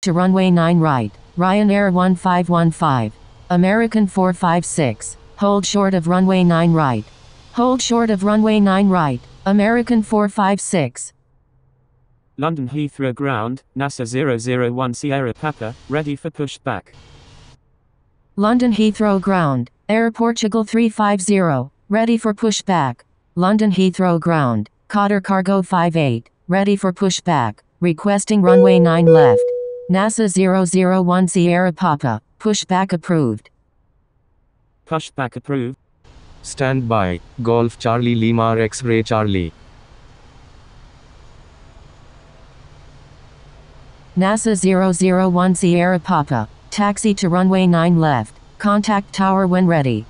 To runway 9 right, Ryanair 1515. American 456. Hold short of runway 9 right. Hold short of runway 9 right, American 456. London Heathrow ground, NASA 001 Sierra Papa, ready for pushback. London Heathrow ground, Air Portugal 350, ready for pushback. London Heathrow ground, Qatar Cargo 58, ready for pushback, requesting runway 9 left. NASA 001 Sierra Papa, pushback approved. Pushback approved. Stand by, Golf Charlie Lima X-Ray Charlie. NASA 001 Sierra Papa, taxi to runway 9 left, contact tower when ready.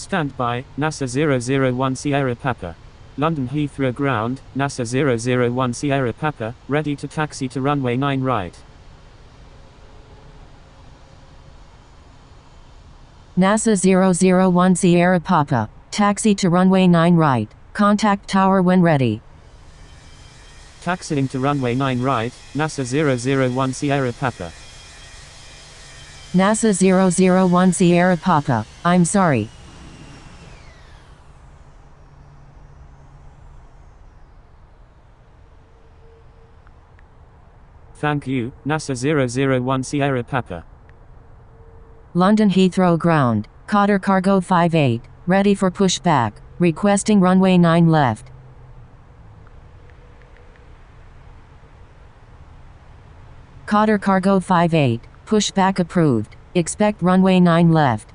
Stand by, NASA 001 Sierra Papa. London Heathrow ground, NASA 001 Sierra Papa, ready to taxi to runway 9 right. NASA 001 Sierra Papa, taxi to runway 9 right, contact tower when ready. Taxiing to runway 9 right, NASA 001 Sierra Papa. NASA 001 Sierra Papa, I'm sorry. Thank you, NASA 001 Sierra Papa. London Heathrow ground, Qatar Cargo 58, ready for pushback, requesting runway 9 left. Qatar Cargo 58, pushback approved, expect runway 9 left.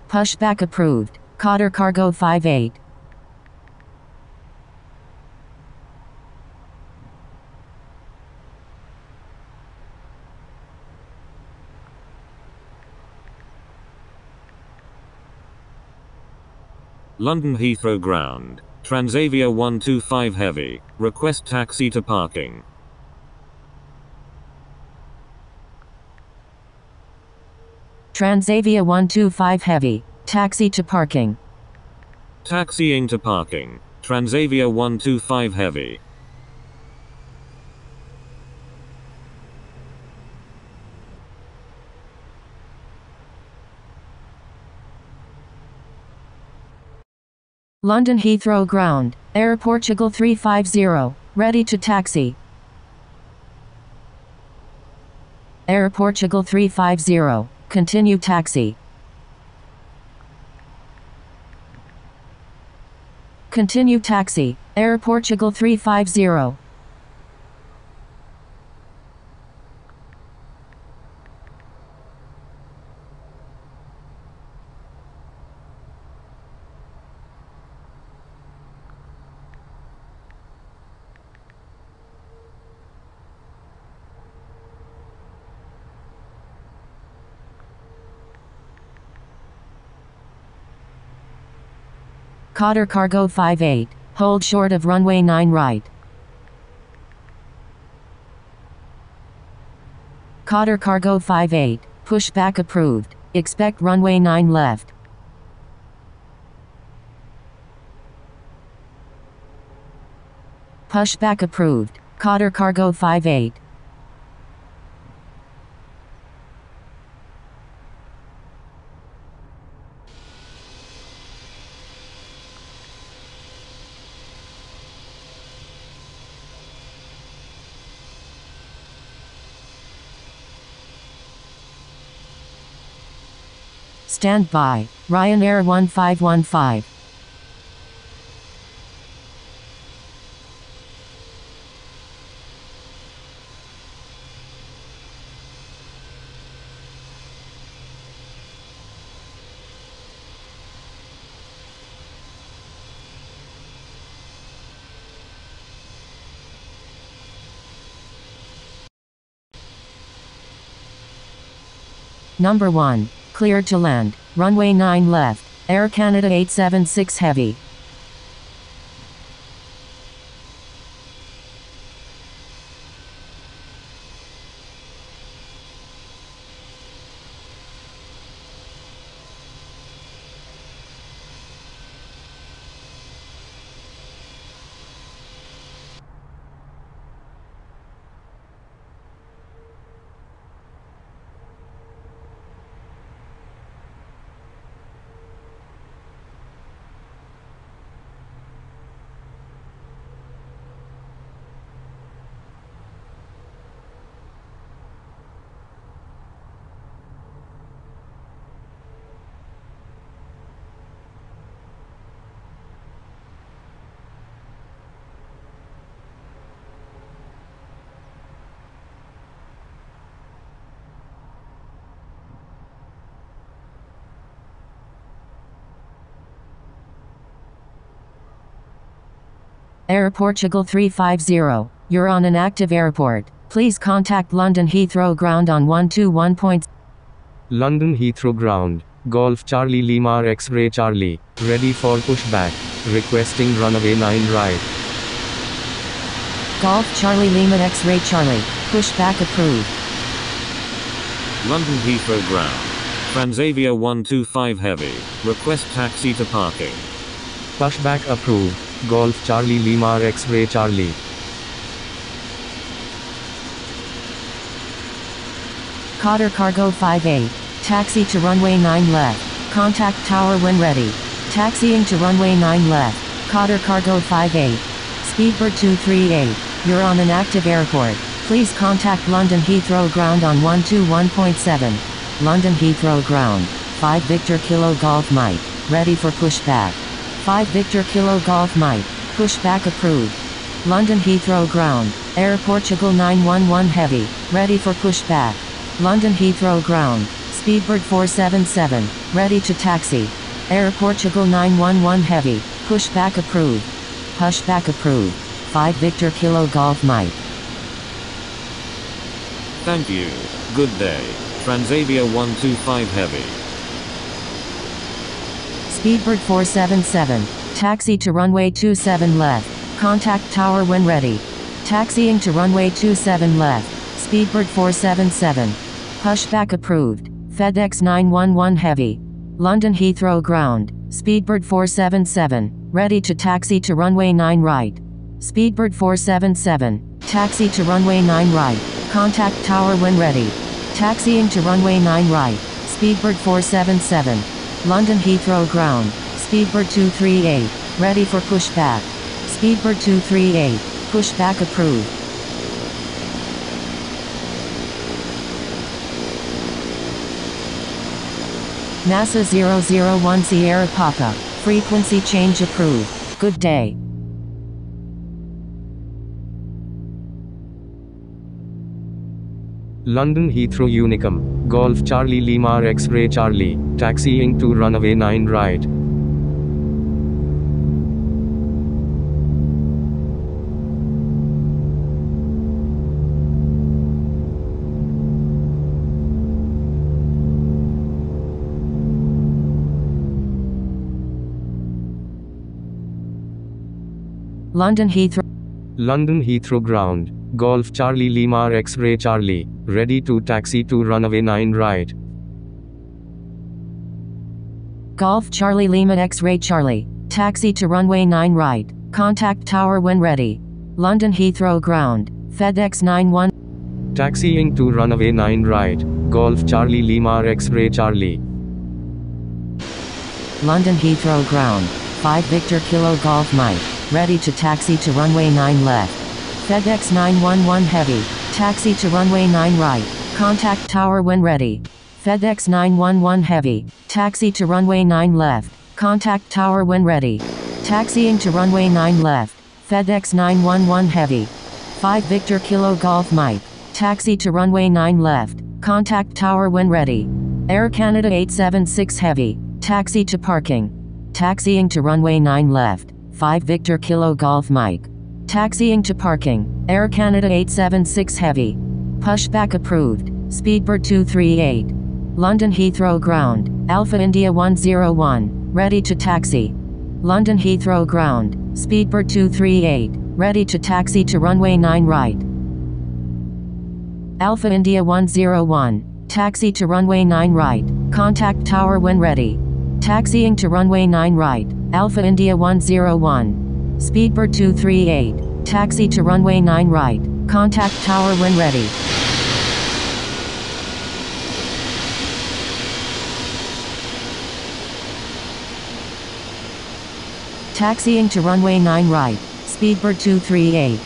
Pushback approved, Qatar Cargo 58. London Heathrow ground, Transavia 125 heavy, request taxi to parking. Transavia 125 heavy, taxi to parking. Taxiing to parking, Transavia 125 heavy. London Heathrow ground, Air Portugal 350, ready to taxi. Air Portugal 350, continue taxi. Continue taxi, Air Portugal 350. Qatar Cargo 58, hold short of runway 9 right. Qatar Cargo 58, pushback approved, expect runway 9 left. Pushback approved, Qatar Cargo 58. Stand by, Ryanair 1515. Number 1. Cleared to land, runway 9 left, Air Canada 876 heavy. Air Portugal 350. You're on an active airport. Please contact London Heathrow ground on 121. London Heathrow ground. Golf Charlie Lima X-ray Charlie. Ready for pushback. Requesting runway 9 right. Golf Charlie Lima X-ray Charlie. Pushback approved. London Heathrow ground. Transavia 125 heavy. Request taxi to parking. Pushback approved. Golf Charlie Lima X-ray Charlie. Qatar Cargo 58. Taxi to runway 9 left. Contact tower when ready. Taxiing to runway 9 left. Qatar Cargo 58. Speedbird 238. You're on an active airport. Please contact London Heathrow ground on 121.7. London Heathrow ground. 5 Victor Kilo Golf Mike. Ready for pushback. 5 Victor Kilo Golf Mike. Pushback approved. London Heathrow ground. Air Portugal 911 heavy. Ready for pushback. London Heathrow ground. Speedbird 477. Ready to taxi. Air Portugal 911 heavy. Pushback approved. Pushback approved. 5 Victor Kilo Golf Mike. Thank you. Good day. Transavia 125 heavy. Speedbird 477. Taxi to runway 27 left. Contact tower when ready. Taxiing to runway 27 left. Speedbird 477. Pushback approved. FedEx 911 heavy. London Heathrow ground. Speedbird 477. Ready to taxi to runway 9 right. Speedbird 477. Taxi to runway 9 right. Contact tower when ready. Taxiing to runway 9 right. Speedbird 477. London Heathrow ground. Speedbird 238. Ready for pushback. Speedbird 238. Pushback approved. NASA 001 Sierra Papa. Frequency change approved. Good day. London Heathrow Unicum. Golf Charlie Lima X-ray Charlie. Taxiing to runway 9 right. London Heathrow. London Heathrow ground. Golf Charlie Lima X-ray Charlie. Ready to taxi to runway 9 right. Golf Charlie Lima X-ray Charlie. Taxi to runway 9 right. Contact tower when ready. London Heathrow ground. FedEx 91. Taxiing to runway 9 right. Golf Charlie Lima X-ray Charlie. London Heathrow ground. 5 Victor Kilo Golf Mike. Ready to taxi to runway 9 left. FedEx 911 heavy. Taxi to runway 9 right. Contact tower when ready. FedEx 911 heavy. Taxi to runway 9 left. Contact tower when ready. Taxiing to runway 9 left. FedEx 911 heavy. 5 Victor Kilo Golf Mike. Taxi to runway 9 left. Contact tower when ready. Air Canada 876 heavy. Taxi to parking. Taxiing to runway 9 left. 5 Victor Kilo Golf Mike. Taxiing to parking. Air Canada 876 heavy. Pushback approved. Speedbird 238. London Heathrow ground. Alpha India 101. Ready to taxi. London Heathrow ground. Speedbird 238. Ready to taxi to runway 9 right. Alpha India 101. Taxi to runway 9 right. Contact tower when ready. Taxiing to runway 9 right. Alpha India 101. Speedbird 238. Taxi to runway 9 right. Contact tower when ready. Taxiing to runway 9 right. Speedbird 238.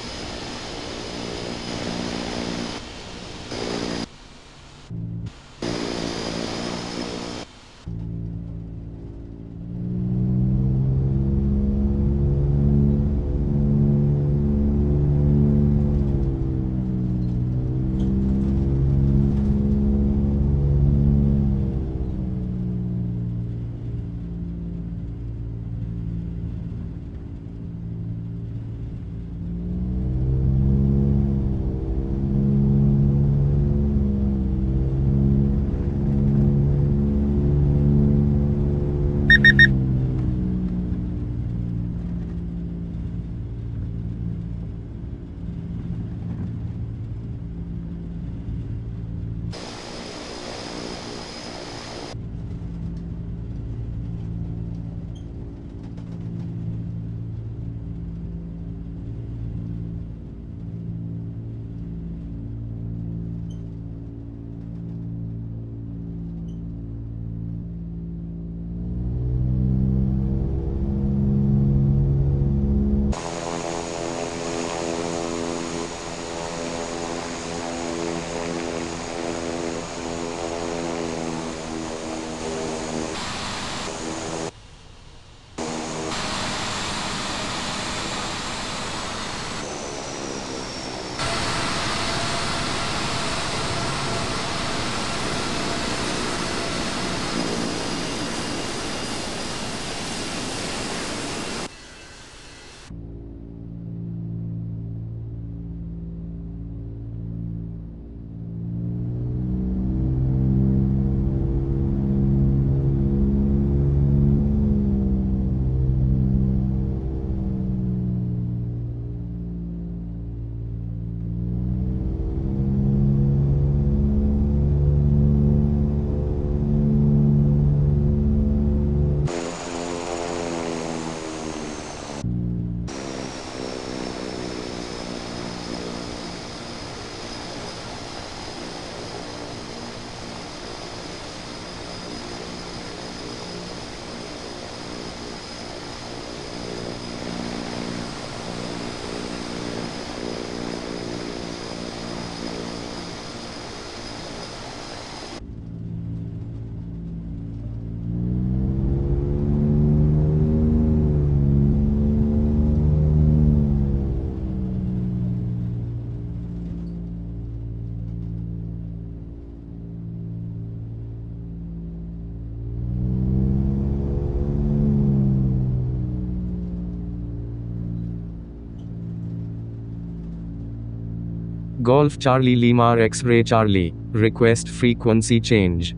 Golf Charlie Lima X-ray Charlie. Request frequency change.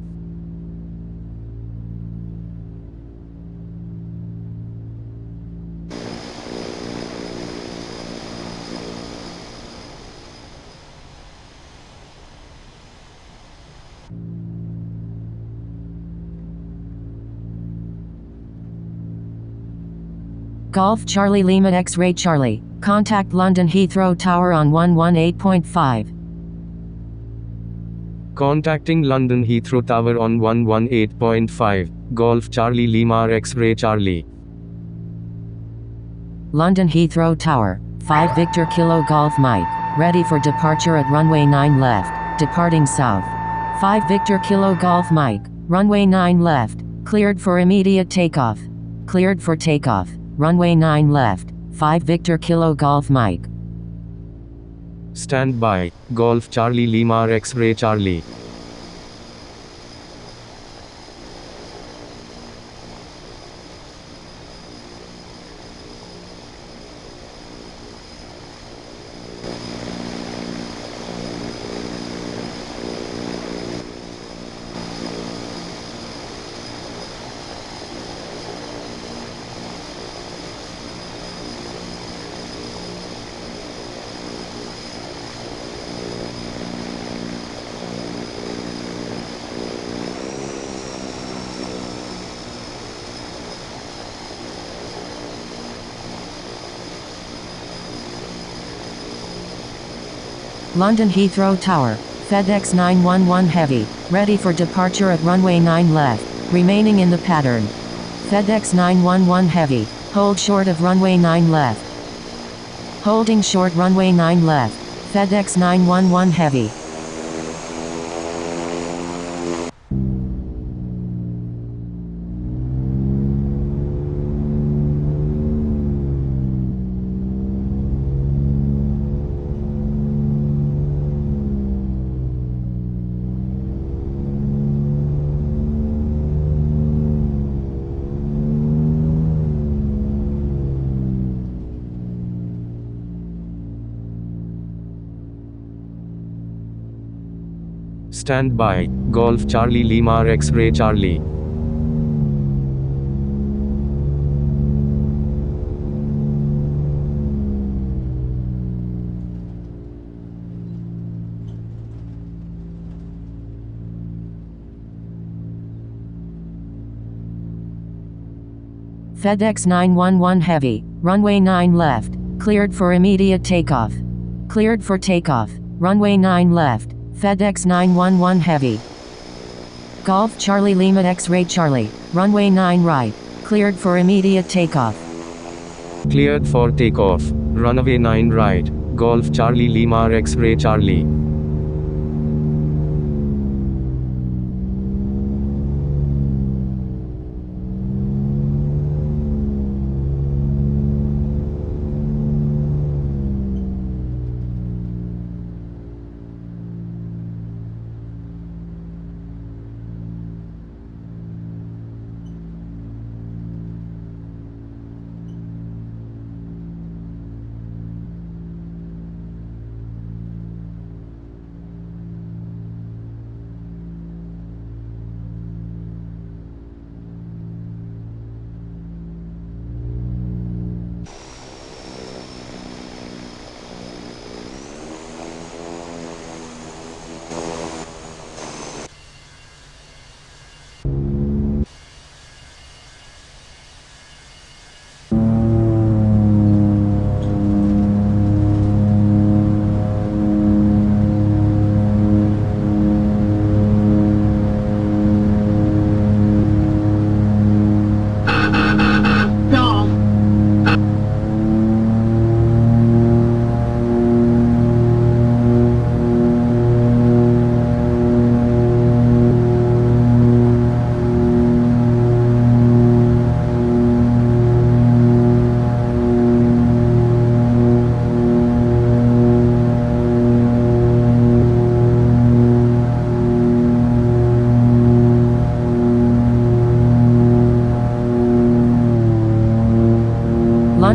Golf Charlie Lima X-ray Charlie. Contact London Heathrow Tower on 118.5. Contacting London Heathrow Tower on 118.5. Golf Charlie Lima X-ray Charlie. London Heathrow Tower. 5 Victor Kilo Golf Mike. Ready for departure at runway 9 left. Departing south. 5 Victor Kilo Golf Mike. Runway 9 left. Cleared for immediate takeoff. Cleared for takeoff. Runway 9 left. 5 Victor Kilo Golf Mike. Stand by. Golf Charlie Lima X-ray Charlie. London Heathrow Tower. FedEx 911 Heavy. Ready for departure at runway 9 left. Remaining in the pattern. FedEx 911 Heavy. Hold short of runway 9 left. Holding short runway 9 left. FedEx 911 Heavy. Stand by. Golf Charlie Lima X-ray Charlie. FedEx 911 Heavy. Runway 9 left. Cleared for immediate takeoff. Cleared for takeoff. Runway 9 left. FedEx 911 Heavy. Golf Charlie Lima X-ray Charlie. Runway 9 right. Cleared for immediate takeoff. Cleared for takeoff. Runway 9 right. Golf Charlie Lima X-ray Charlie.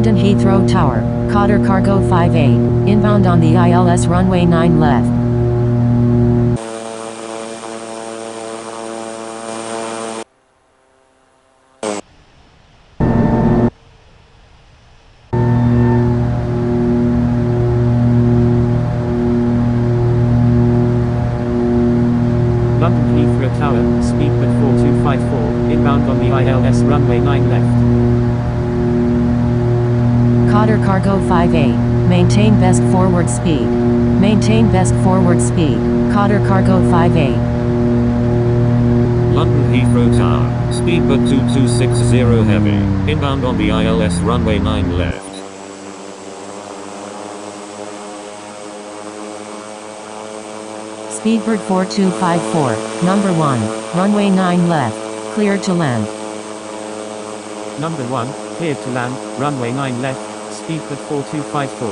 London Heathrow Tower, Qatar Cargo 58, inbound on the ILS runway 9 left. London Heathrow Tower, speedbird 4254, inbound on the ILS runway 9 left. Qatar Cargo 58, maintain best forward speed. Maintain best forward speed, Qatar Cargo 58. London Heathrow Tower, speedbird 2260 heavy, inbound on the ILS runway 9 left. Speedbird 4254, number 1, runway 9 left, cleared to land. Number 1, cleared to land, runway 9 left, speedbird 4254.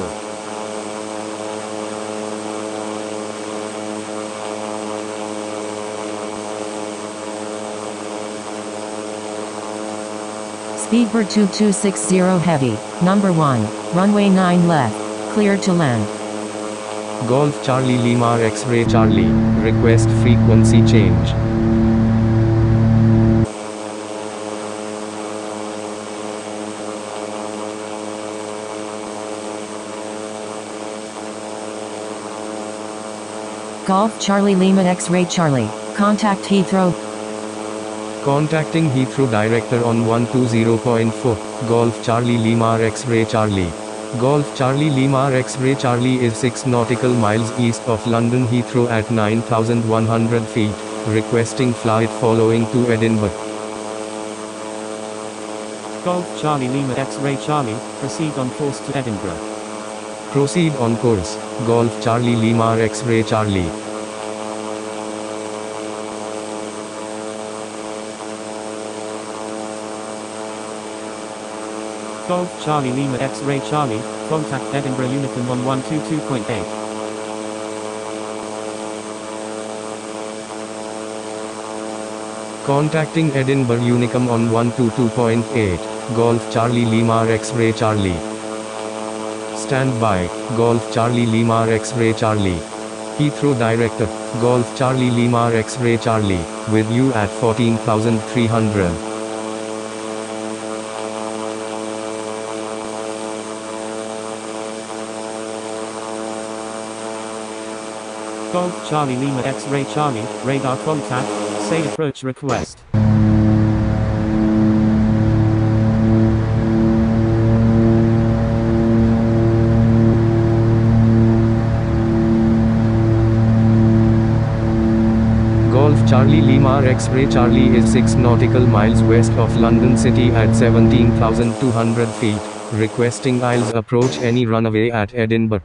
Speedbird 2260 heavy, number 1, runway 9 left, cleared to land. Golf Charlie Lima X-ray Charlie, request frequency change. Golf Charlie Lima X-ray Charlie, contact Heathrow. Contacting Heathrow Director on 120.4, Golf Charlie Lima X-ray Charlie. Golf Charlie Lima X-ray Charlie is 6 nautical miles east of London Heathrow at 9,100 feet, requesting flight following to Edinburgh. Golf Charlie Lima X-ray Charlie, proceed on course to Edinburgh. Proceed on course, Golf Charlie Lima X-ray Charlie. Golf Charlie Lima X-ray Charlie, contact Edinburgh Unicum on 122.8. Contacting Edinburgh Unicum on 122.8, Golf Charlie Lima X-ray Charlie. Stand by, Golf Charlie Lima X-ray Charlie. Heathrow Director, Golf Charlie Lima X-ray Charlie, with you at 14,300. Golf Charlie Lima X-ray Charlie, radar contact, say approach request. Golf Charlie Lima X-ray Charlie is 6 nautical miles west of London City at 17,200 feet, requesting ILS approach any runway at Edinburgh.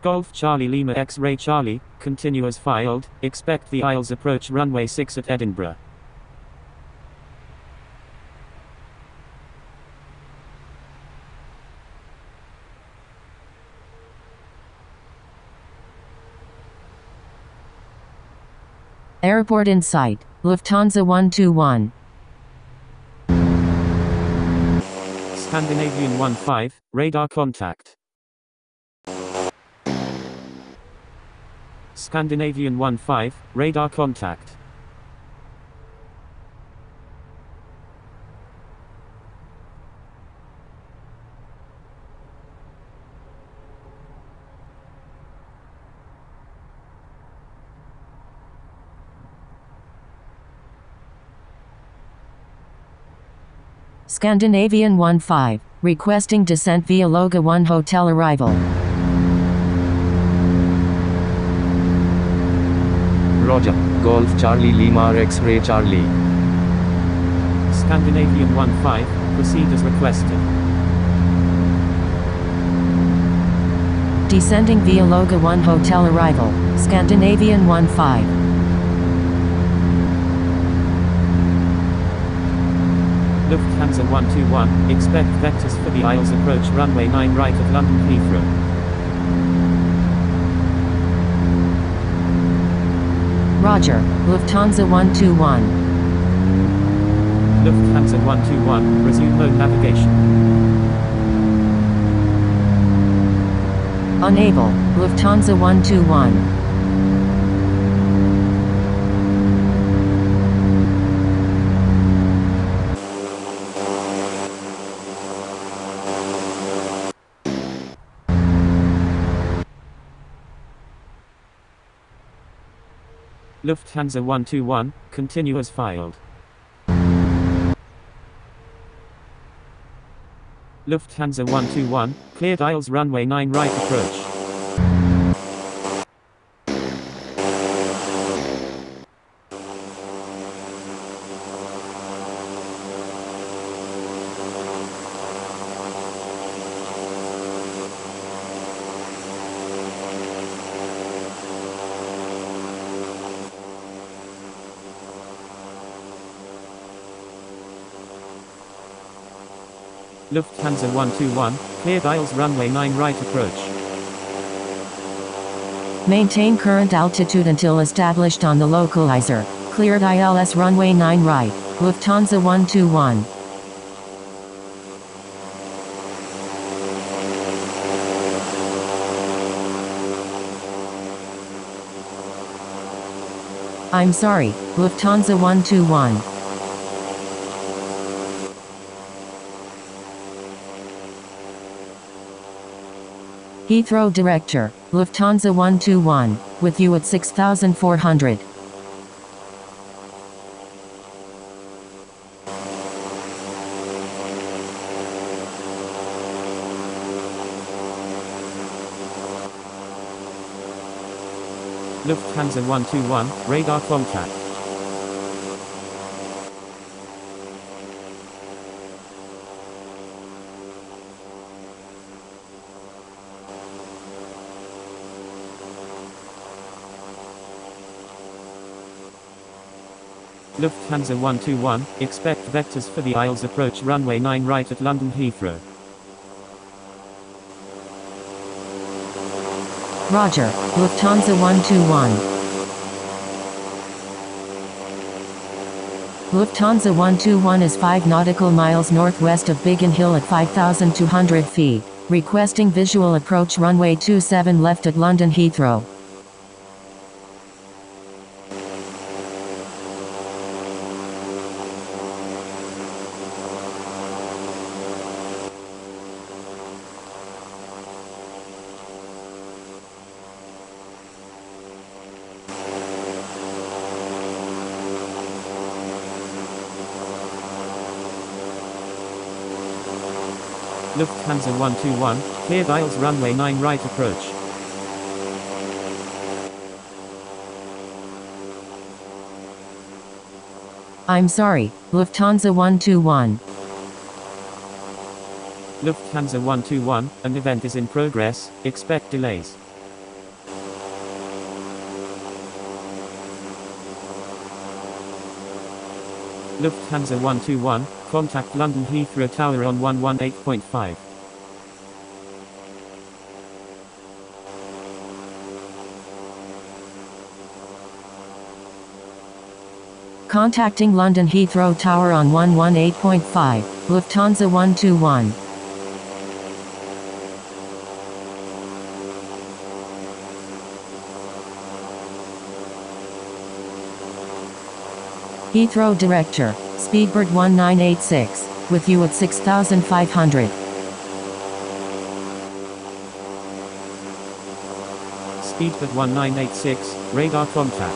Golf Charlie Lima X-ray Charlie, continue as filed, expect the ILS approach runway 6 at Edinburgh. Airport in sight, Lufthansa 121. Scandinavian 15, radar contact. Scandinavian 15, radar contact. Scandinavian 15, requesting descent via Loga 1 hotel arrival. Roger, Golf Charlie Lima X-ray Charlie. Scandinavian 15, proceed as requested. Descending via Loga 1 hotel arrival, Scandinavian 15. Lufthansa 121, expect vectors for the ILS approach runway 9 right of London Heathrow. Roger, Lufthansa 121. Lufthansa 121, resume mode navigation. Unable, Lufthansa 121. Lufthansa 121, continue as filed. Lufthansa 121, cleared aisles runway 9 right approach. Lufthansa 121, cleared aisles runway 9 right approach. Maintain current altitude until established on the localizer. Cleared ILS runway 9 right, Lufthansa 121. I'm sorry, Lufthansa 121. Heathrow Director, Lufthansa 121, with you at 6,400. Lufthansa 121, radar contact. Lufthansa 121, expect vectors for the aisles approach runway 9 right at London Heathrow. Roger, Lufthansa 121. Lufthansa 121 is 5 nautical miles northwest of Biggin Hill at 5,200 feet, requesting visual approach runway 27 left at London Heathrow. Lufthansa 121, cleared aisles runway 9 right approach. I'm sorry, Lufthansa 121. Lufthansa 121, an event is in progress, expect delays. Lufthansa 121, contact London Heathrow Tower on 118.5. Contacting London Heathrow Tower on 118.5, Lufthansa 121. Heathrow Director, Speedbird 1986, with you at 6,500. Speedbird 1986, radar contact.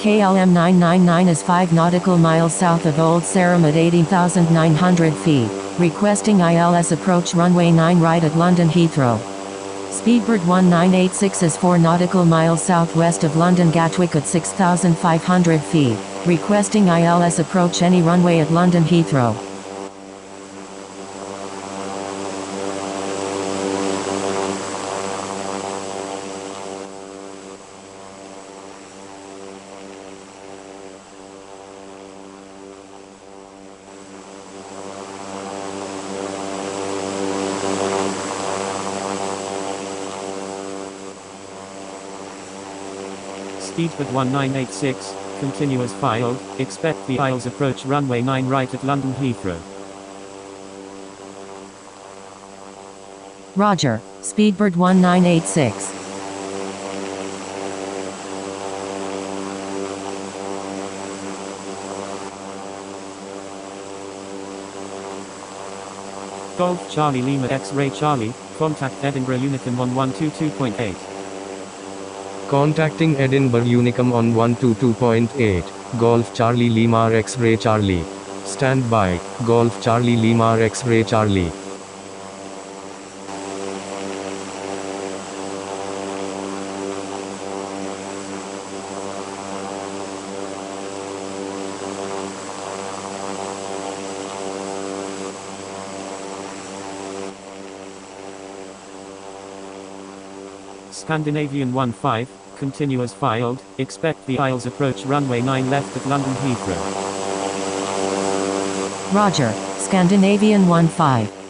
KLM 999 is 5 nautical miles south of Old Sarum at 18,900 feet, requesting ILS approach runway 9 right at London Heathrow. Speedbird 1986 is 4 nautical miles southwest of London Gatwick at 6,500 feet, requesting ILS approach any runway at London Heathrow. Speedbird 1986, continuous filed, expect the aisles approach runway 9 right at London Heathrow. Roger, Speedbird 1986. Golf Charlie Lima X-Ray Charlie, contact Edinburgh Unicum on 122.8. Contacting Edinburgh Unicum on 122.8, Golf Charlie Lima X-Ray Charlie. Stand by, Golf Charlie Lima X-Ray Charlie. Scandinavian 15, continuous filed, expect the aisles approach runway 9 left at London Heathrow. Roger, Scandinavian 15.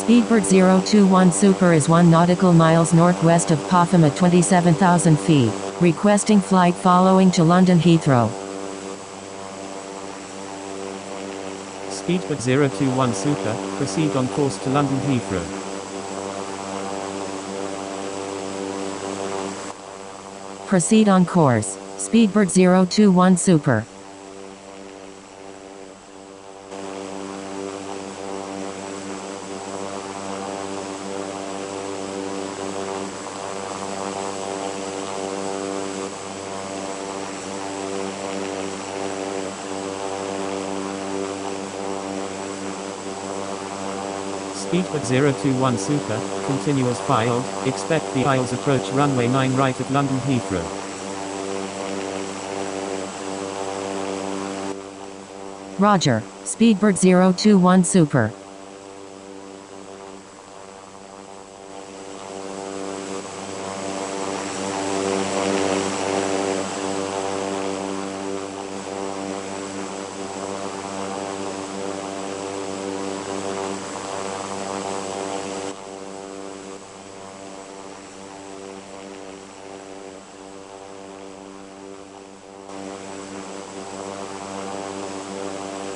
Speedbird 021 Super is 1 nautical miles northwest of Popham at 27,000 feet, requesting flight following to London Heathrow. Speedbird 021 Super, proceed on course to London Heathrow. Proceed on course, Speedbird 021 Super. Speedbird 021 Super, continuous filed, expect the aisles approach runway 9 right at London Heathrow. Roger, Speedbird 021 Super.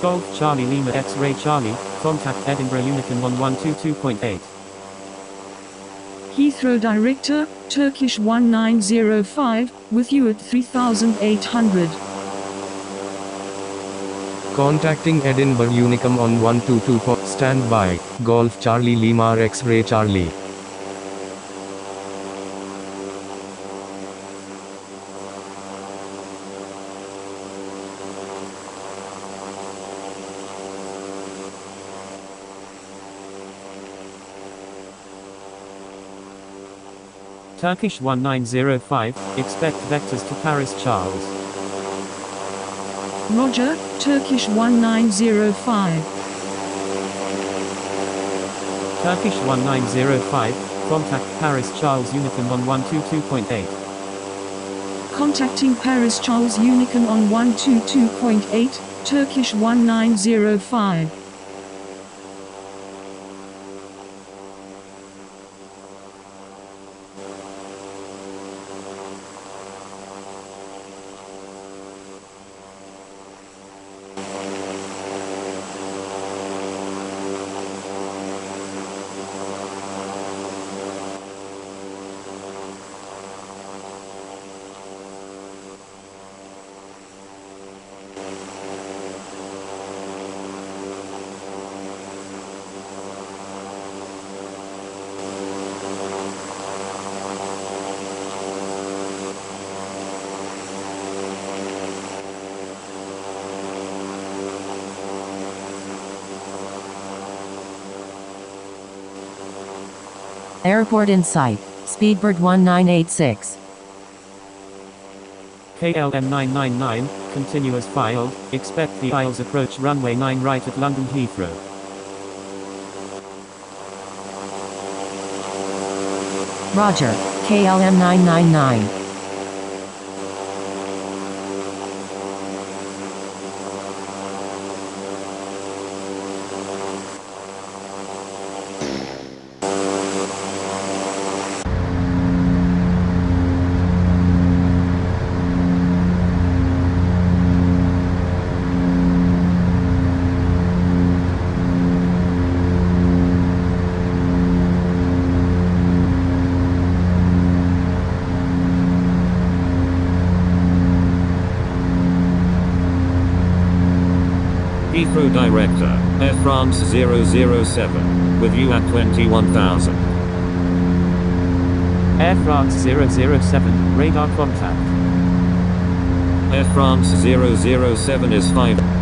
Golf Charlie Lima X-Ray Charlie, contact Edinburgh Unicum on 122.8. Heathrow Director, Turkish 1905, with you at 3800. Contacting Edinburgh Unicum on 122. Stand by, Golf Charlie Lima X-Ray Charlie. Turkish 1905, expect vectors to Paris Charles. Roger, Turkish 1905. Turkish 1905, contact Paris Charles Unicum on 122.8. Contacting Paris Charles Unicum on 122.8, Turkish 1905. Airport in sight, Speedbird 1986. KLM 999, continuous filed, expect the aisles approach runway 9 right at London Heathrow. Roger, KLM 999. Heathrow Director, Air France 007, with you at 21,000. Air France 007, radar contact. Air France 007 is 5.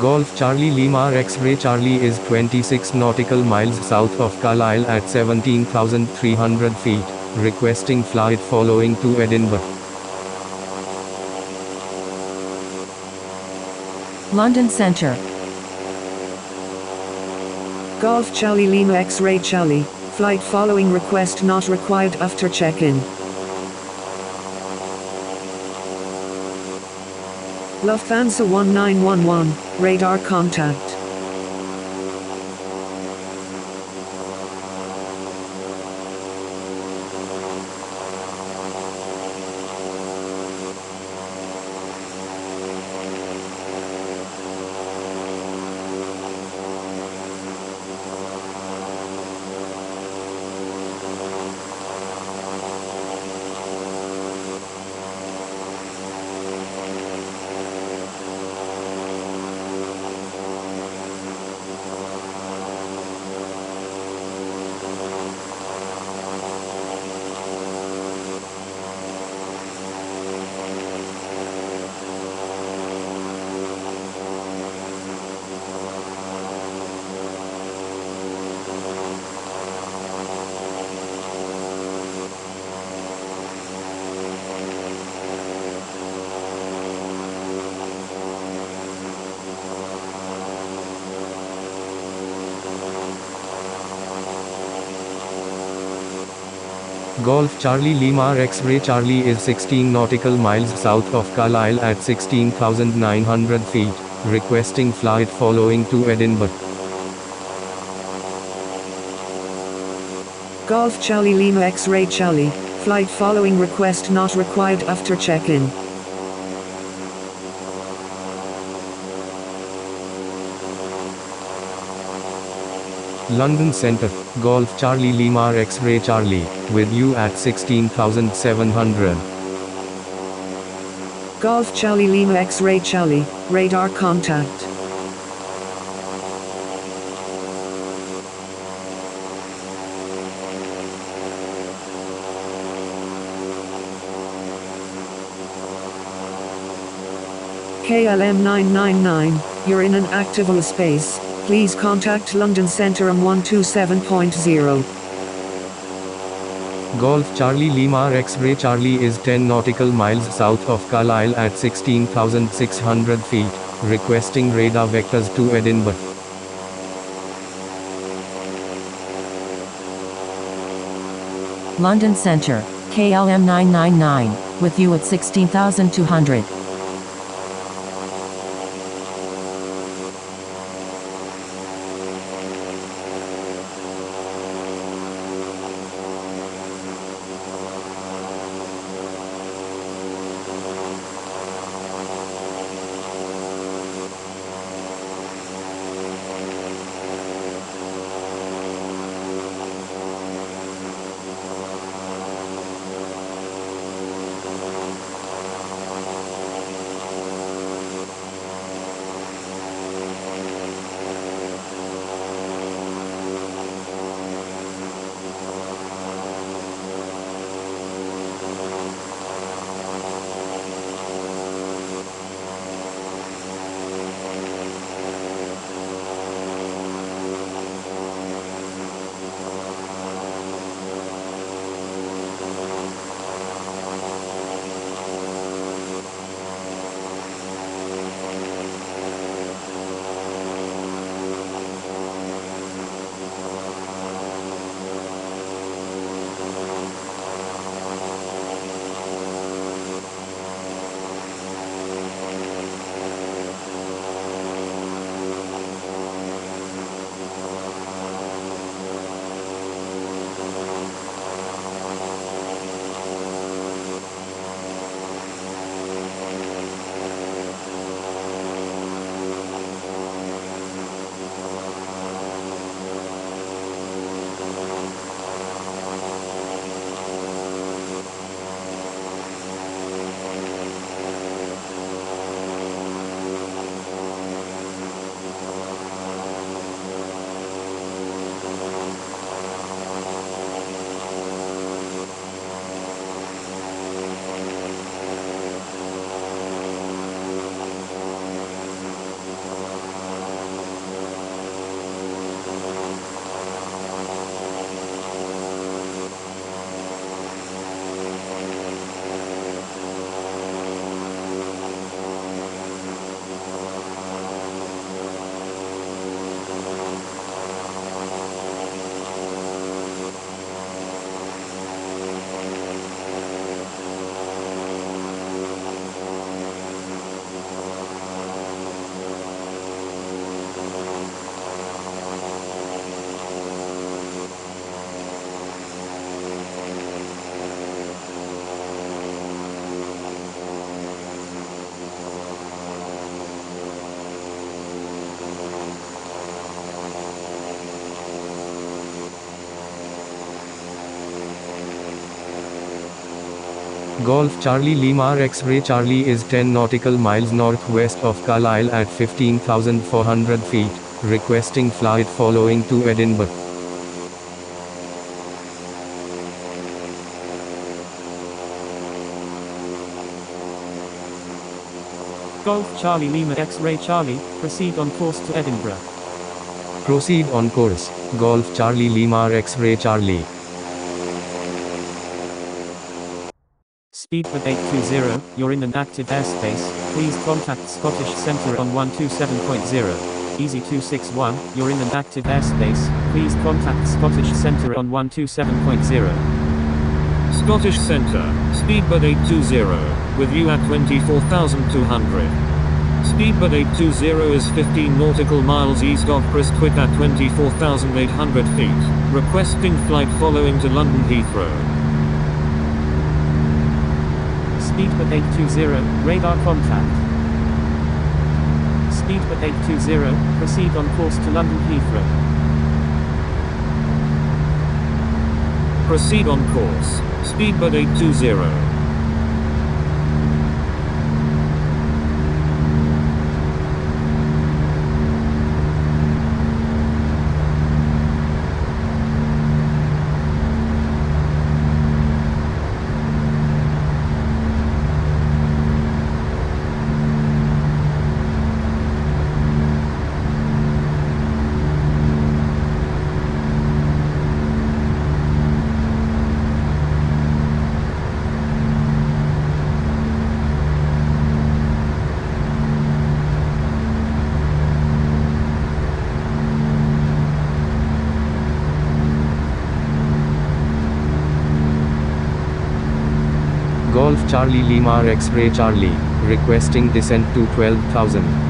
Golf Charlie Lima X-Ray Charlie is 26 nautical miles south of Carlisle at 17,300 feet, requesting flight following to Edinburgh. London Centre. Golf Charlie Lima X-Ray Charlie, flight following request not required after check-in. Lufthansa 1911, radar contact. Golf Charlie Lima X-Ray Charlie is 16 nautical miles south of Carlisle at 16,900 feet, requesting flight following to Edinburgh. Golf Charlie Lima X-Ray Charlie, flight following request not required after check-in. London Centre, Golf Charlie Lima X-Ray Charlie, with you at 16,700. Golf Charlie Lima X-Ray Charlie, radar contact. KLM 999, you're in an active space. Please contact London Centre on 127.0. Golf Charlie Lima X-Ray Charlie is 10 nautical miles south of Carlisle at 16,600 feet, requesting radar vectors to Edinburgh. London Centre, KLM 999, with you at 16,200. Golf Charlie Lima X-ray Charlie is 10 nautical miles northwest of Carlisle at 15,400 feet, requesting flight following to Edinburgh. Golf Charlie Lima X-ray Charlie, proceed on course to Edinburgh. Proceed on course, Golf Charlie Lima X-ray Charlie. Speedbird 820, you're in an active airspace, please contact Scottish Centre on 127.0. Easy 261, you're in an active airspace, please contact Scottish Centre on 127.0. Scottish Centre, Speedbird 820, with you at 24,200. Speedbird 820 is 15 nautical miles east of Prestwick at 24,800 feet, requesting flight following to London Heathrow. Speedbird 820, radar contact. Speedbird 820, proceed on course to London Heathrow. Proceed on course, Speedbird 820. Golf Charlie Lima X-ray Charlie, requesting descent to 12,000.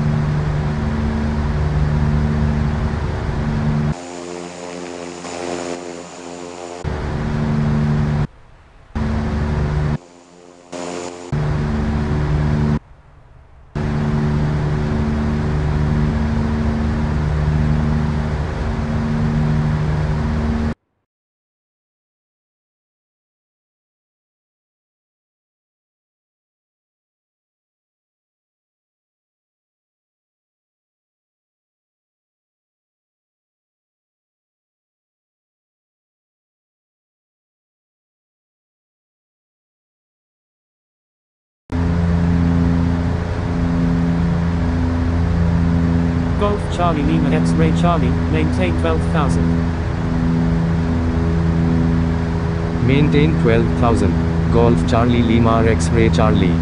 Golf Charlie Lima X-ray Charlie, maintain 12,000. Maintain 12,000. Golf Charlie Lima X-ray Charlie.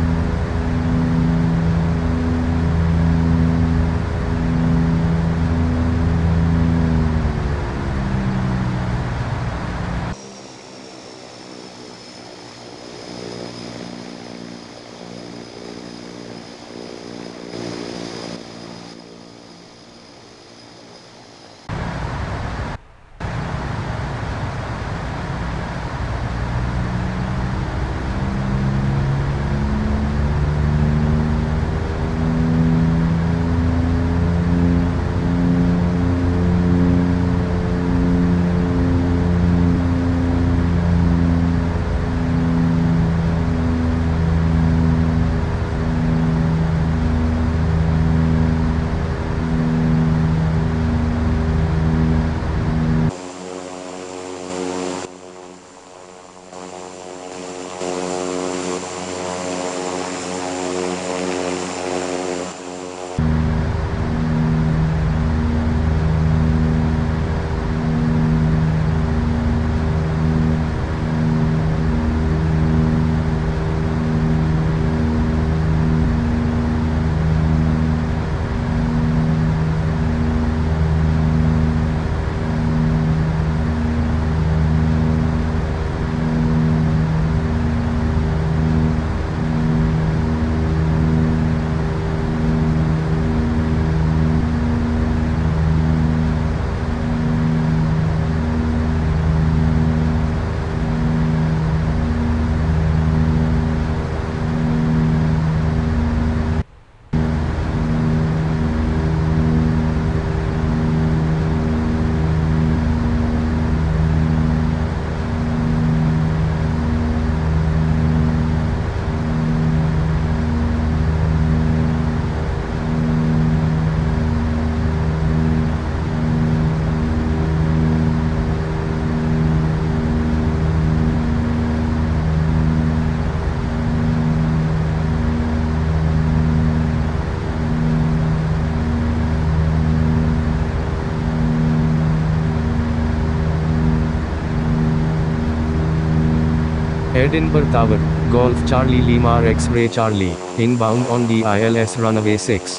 Edinburgh Tower, Golf Charlie Lima X-ray Charlie, inbound on the ILS runway 6.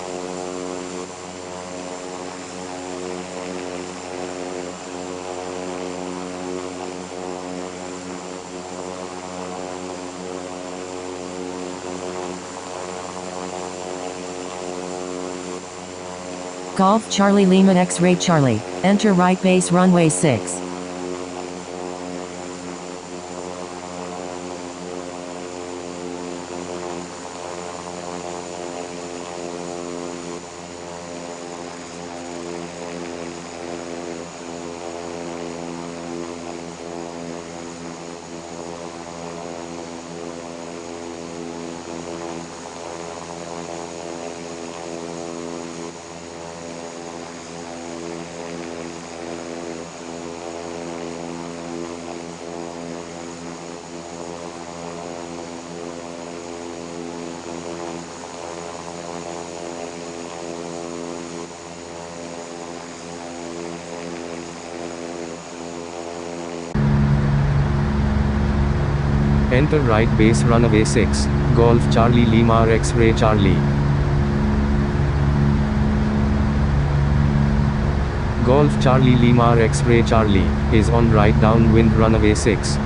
Golf Charlie Lima X-ray Charlie, enter right base runway 6. Enter right base runway 6, Golf Charlie Lima X-ray Charlie. Golf Charlie Lima X-ray Charlie, is on right downwind runway 6.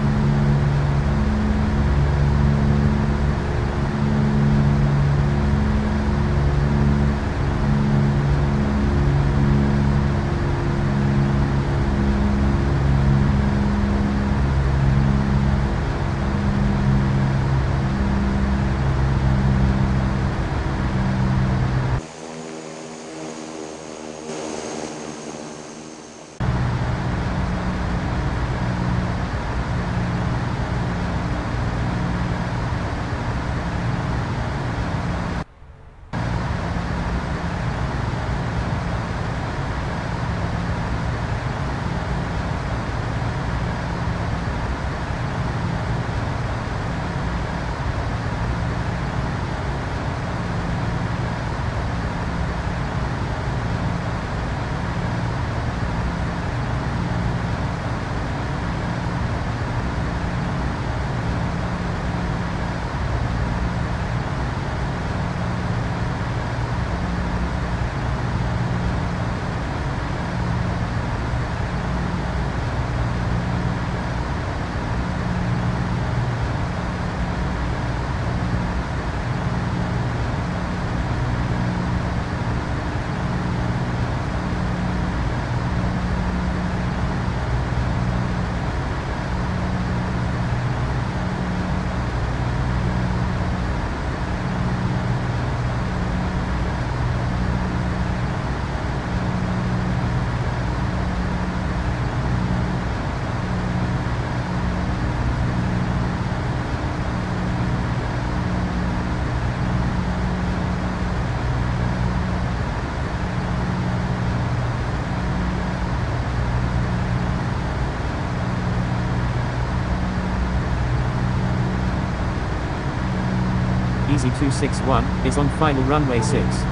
Easy 261, is on final runway 6.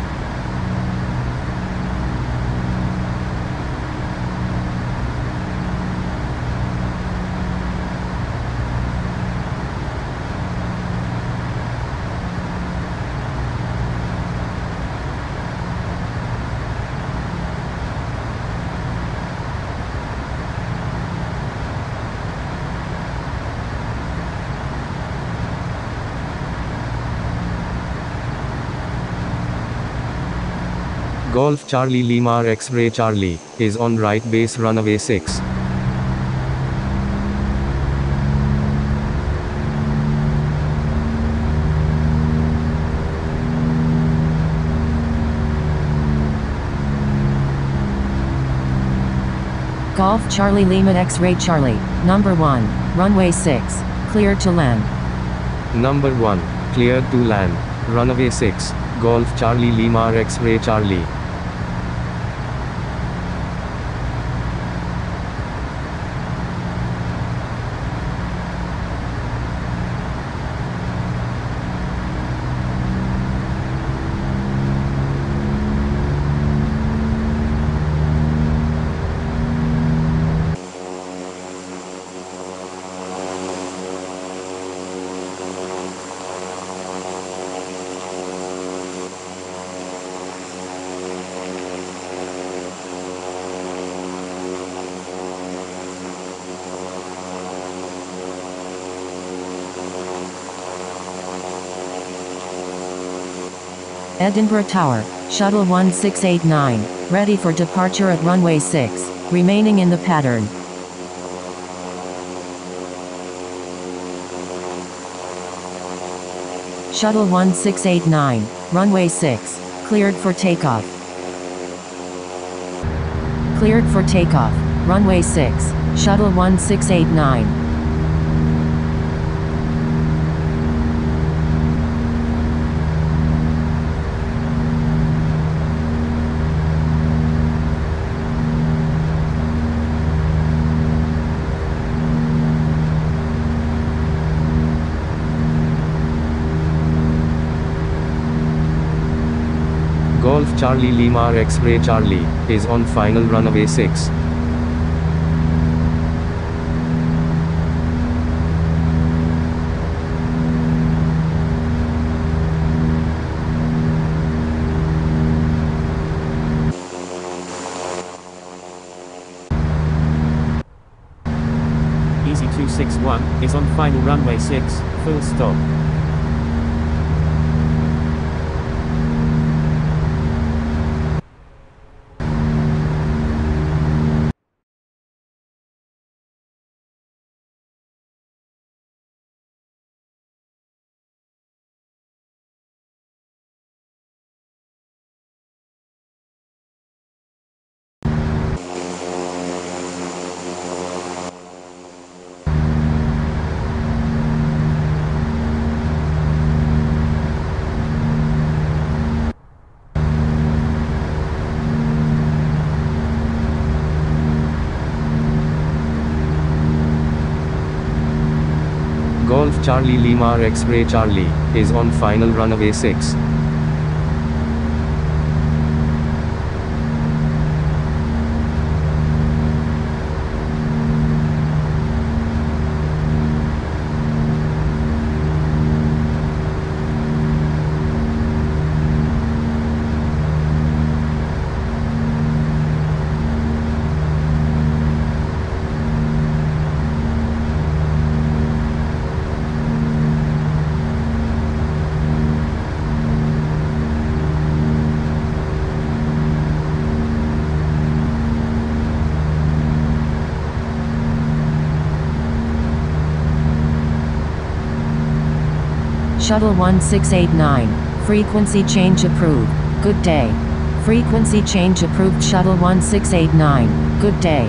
Golf Charlie Lima X-ray Charlie, is on right base runway 6. Golf Charlie Lima X-ray Charlie, number 1, runway 6, cleared to land. Number 1, cleared to land, runway 6, Golf Charlie Lima X-ray Charlie. Edinburgh Tower, Shuttle 1689, ready for departure at runway 6, remaining in the pattern. Shuttle 1689, runway 6, cleared for takeoff. Cleared for takeoff, runway 6, Shuttle 1689. Golf Charlie Lima X-ray Charlie is on final runway 6. Easy 261 is on final runway 6, full stop. Golf Charlie Lima X-ray Charlie is on final runway 6. Shuttle 1689, frequency change approved, good day. Frequency change approved. Shuttle 1689, good day.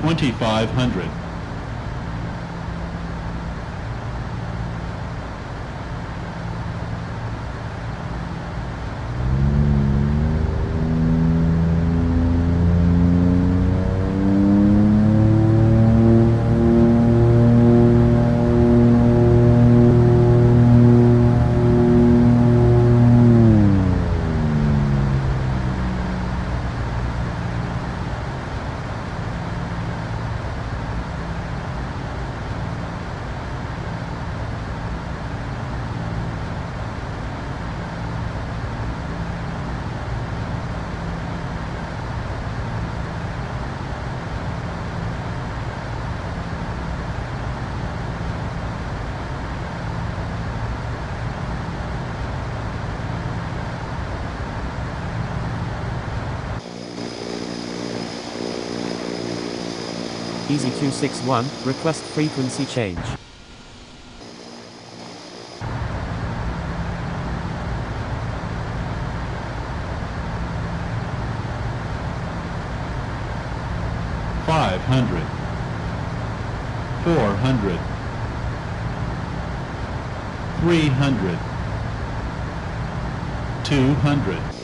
$2,500. Easy 261, request frequency change. Five hundred. 400. 300. 200.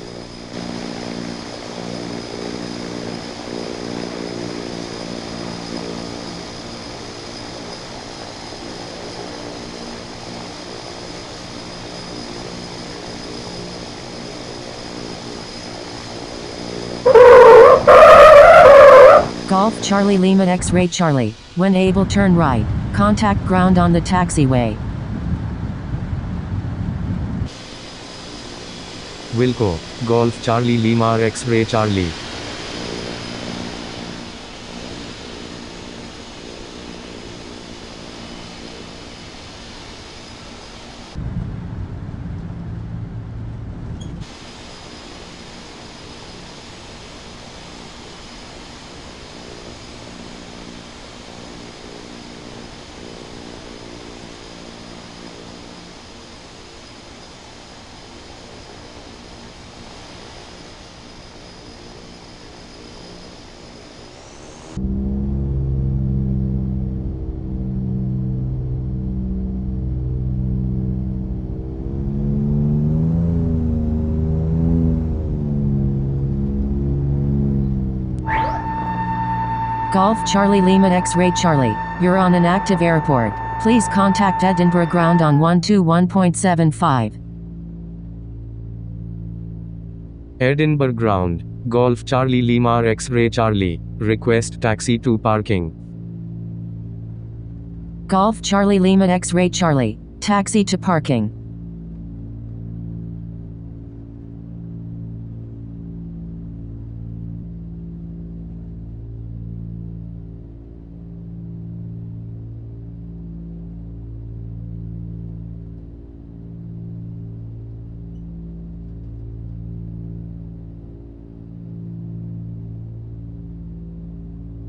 Golf Charlie Lima X-Ray Charlie. When able, turn right. Contact ground on the taxiway. Wilco, Golf Charlie Lima X-Ray Charlie. Golf Charlie Lima X-Ray Charlie. You're on an active airport. Please contact Edinburgh ground on 121.75. Edinburgh ground, Golf Charlie Lima X-Ray Charlie. Request taxi to parking. Golf Charlie Lima X-Ray Charlie. Taxi to parking.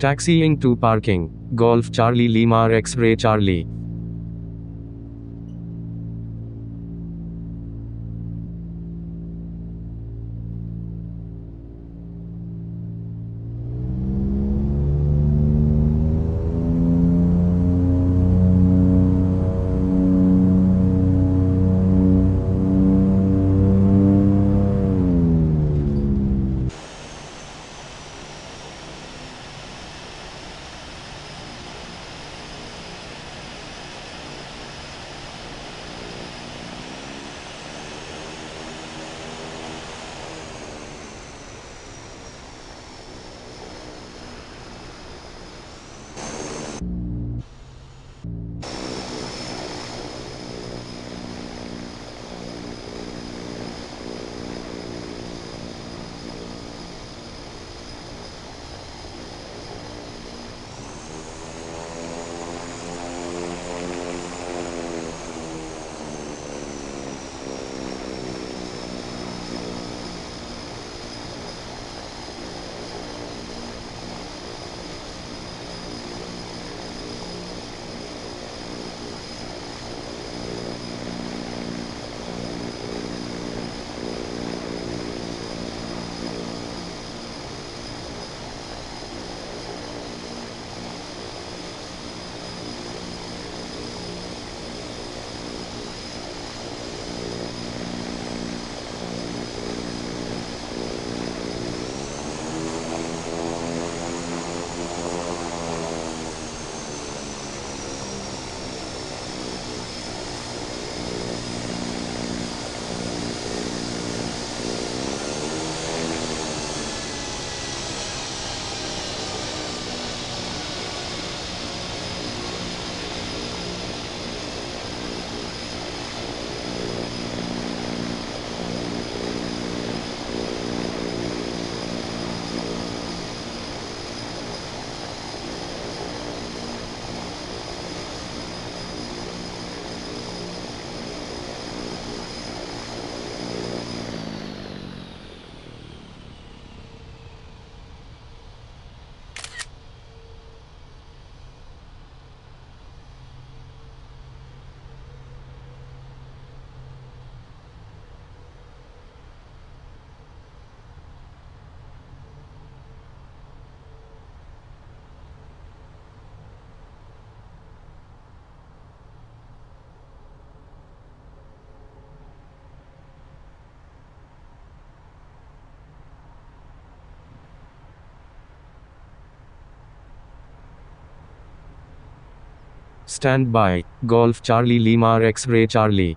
Taxiing to parking, Golf Charlie Lima X-Ray Charlie. Stand by. Golf Charlie Lima X-ray Charlie.